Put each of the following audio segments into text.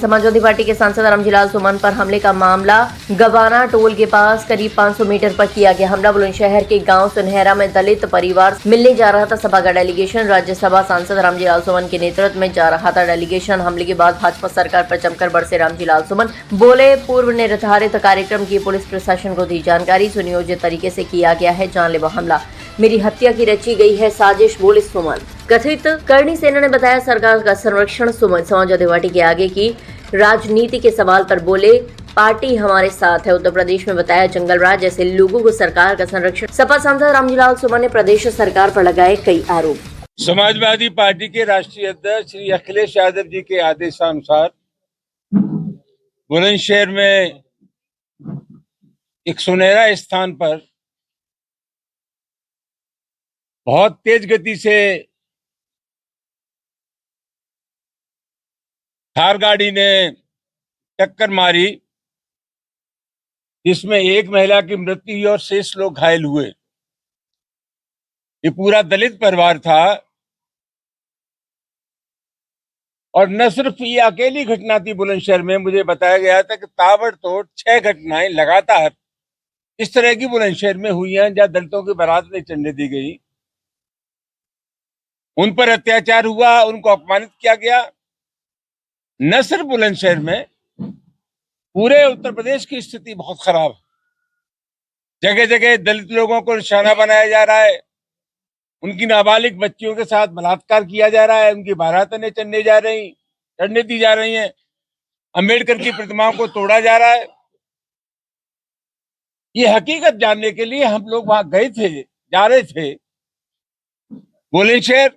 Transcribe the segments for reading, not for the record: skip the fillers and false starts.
Samajwadi party के सांसद रामजीलाल सुमन पर हमले का मामला गवाना टोल के पास करीब 500 मीटर पर किया गया हमला बुलंदशहर के गांव सुनहरा में दलित परिवार मिलने जा रहा था। सभा का डेलीगेशन राज्यसभा सांसद रामजीलाल सुमन के नेतृत्व में जा रहा था। डेलीगेशन हमले के बाद भाजपा सरकार पर जमकर बरसे रामजीलाल सुमन बोले, पूर्व निर्धारित कार्यक्रम की पुलिस प्रशासन को दी जानकारी, सुनियोजित तरीके से किया गया है जानलेवा हमला, मेरी हत्या की रची गई है साजिश, बोले सुमन। कथित करणी सेना ने बताया सरकार का संरक्षण। सुमन समाजवादी पार्टी के आगे की राजनीति के सवाल पर बोले, पार्टी हमारे साथ है। उत्तर प्रदेश में बताया जंगल राज जैसे लोगों को सरकार का संरक्षण। सपा सांसद रामजीलाल सुमन ने प्रदेश सरकार पर लगाए कई आरोप। समाजवादी पार्टी के राष्ट्रीय अध्यक्ष श्री अखिलेश यादव जी के आदेशानुसार बुलंदशहर में एक सुनहरा स्थान पर बहुत तेज गति से थार गाड़ी ने टक्कर मारी, जिसमें एक महिला की मृत्यु हुई और शेष लोग घायल हुए। ये पूरा दलित परिवार था और न सिर्फ ये अकेली घटना थी बुलंदशहर में, मुझे बताया गया था कि ताबड़तोड़ 6 घटनाएं लगातार इस तरह की बुलंदशहर में हुई हैं जहां दलितों की बारात नहीं चढ़ने दी गई, उन पर अत्याचार हुआ, उनको अपमानित किया गया। न सिर्फ बुलंदशहर में, पूरे उत्तर प्रदेश की स्थिति बहुत खराब है। जगह जगह दलित लोगों को निशाना बनाया जा रहा है, उनकी नाबालिग बच्चियों के साथ बलात्कार किया जा रहा है, उनकी बारातें चढ़ने दी जा रही हैं, अंबेडकर की प्रतिमाओं को तोड़ा जा रहा है। ये हकीकत जानने के लिए हम लोग वहां जा रहे थे बुलंदशहर।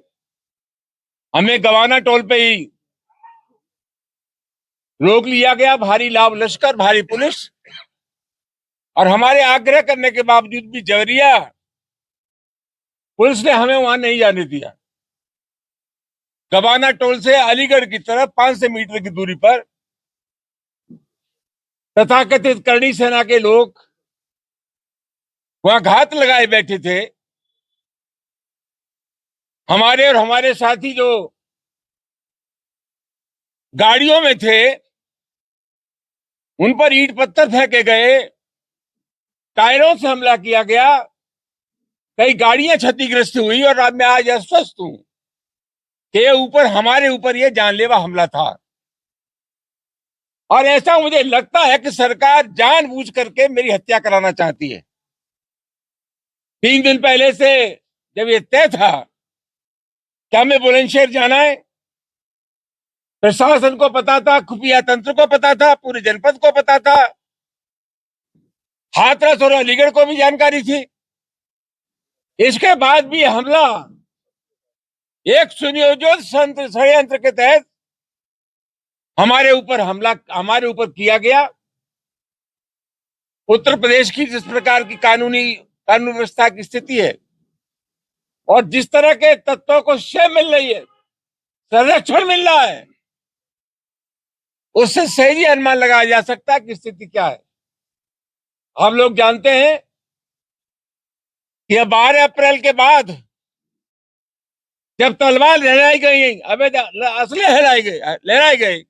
हमें गवाना टोल पे ही रोक लिया गया, भारी लाभ लश्कर, भारी पुलिस, और हमारे आग्रह करने के बावजूद भी जवरिया पुलिस ने हमें वहां नहीं जाने दिया। गवाना टोल से अलीगढ़ की तरफ 500 मीटर की दूरी पर तथाकथित करणी सेना के लोग वहां घात लगाए बैठे थे। हमारे और हमारे साथी जो गाड़ियों में थे उन पर ईंट पत्थर फेंके गए, टायरों से हमला किया गया, कई गाड़ियां क्षतिग्रस्त हुई और अब मैं आज अस्वस्थ हूं कि हमारे ऊपर ये जानलेवा हमला था। और ऐसा मुझे लगता है कि सरकार जानबूझ करके मेरी हत्या कराना चाहती है। 3 दिन पहले से जब ये तय था कि हमें बुलंदशहर जाना है, प्रशासन को पता था, खुफिया तंत्र को पता था, पूरे जनपद को पता था, हाथरस और अलीगढ़ को भी जानकारी थी। इसके बाद भी हमला एक सुनियोजित षड्यंत्र के तहत हमारे ऊपर किया गया। उत्तर प्रदेश की जिस प्रकार की कानून व्यवस्था की स्थिति है और जिस तरह के तत्वों को शय मिल रही है, संरक्षण मिल रहा है, उससे सही अनुमान लगाया जा सकता है कि स्थिति क्या है। हम लोग जानते हैं कि 12 अप्रैल के बाद जब तलवार लहराई गई, असले लहराए गए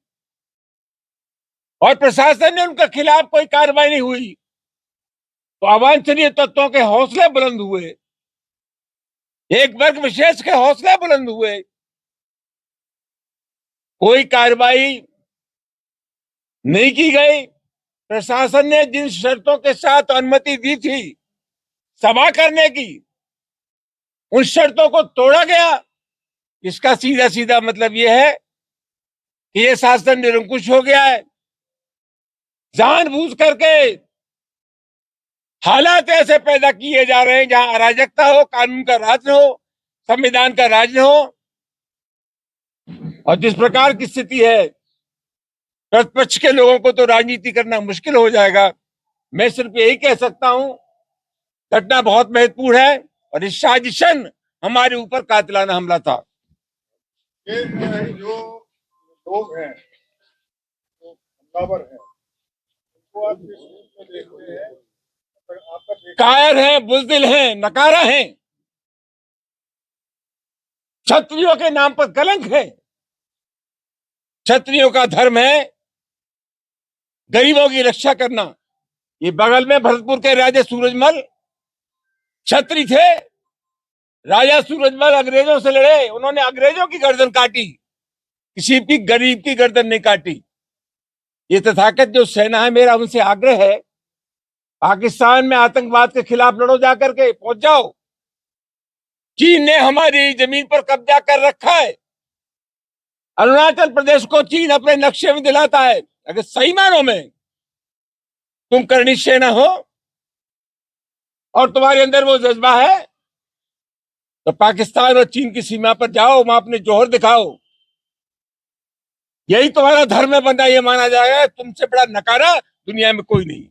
और प्रशासन ने उनके खिलाफ कोई कार्रवाई नहीं हुई, तो अवांछनीय तत्वों के हौसले बुलंद हुए, एक वर्ग विशेष के हौसले बुलंद हुए। कोई कार्रवाई नहीं की गई। प्रशासन ने जिन शर्तों के साथ अनुमति दी थी सभा करने की, उन शर्तों को तोड़ा गया। इसका सीधा सीधा मतलब यह है कि यह शासन निरंकुश हो गया है। जानबूझ करके हालात ऐसे पैदा किए जा रहे हैं जहां अराजकता हो, कानून का राज न हो, संविधान का राज न हो। और जिस प्रकार की स्थिति है, प्रतिपक्ष के लोगों को तो राजनीति करना मुश्किल हो जाएगा। मैं सिर्फ यही कह सकता हूं, घटना बहुत महत्वपूर्ण है और इस साजिशन हमारे ऊपर कातिलाना हमला था। ये जो लोग हैं, जो हमलावर हैं, उनको आप किस रूप में देखते हैं? कायर हैं, बुज़दिल हैं, नकारा हैं, क्षत्रियों के नाम पर कलंक है। क्षत्रियों का धर्म है गरीबों की रक्षा करना। ये बगल में भरतपुर के राजा सूरजमल क्षत्रिय थे। राजा सूरजमल अंग्रेजों से लड़े, उन्होंने अंग्रेजों की गर्दन काटी, किसी भी गरीब की गर्दन नहीं काटी। ये तथाकथ जो सेना है, मेरा उनसे आग्रह है, पाकिस्तान में आतंकवाद के खिलाफ लड़ो, जाकर के पहुंच जाओ। चीन ने हमारी जमीन पर कब्जा कर रखा है। अरुणाचल प्रदेश को चीन अपने नक्शे में दिलाता है। अगर सही मानों में तुम करनी सेना हो और तुम्हारे अंदर वो जज्बा है, तो पाकिस्तान और चीन की सीमा पर जाओ, वहां अपने जौहर दिखाओ। यही तुम्हारा धर्म बनना, ये माना जाएगा। तुमसे बड़ा नकारा दुनिया में कोई नहीं।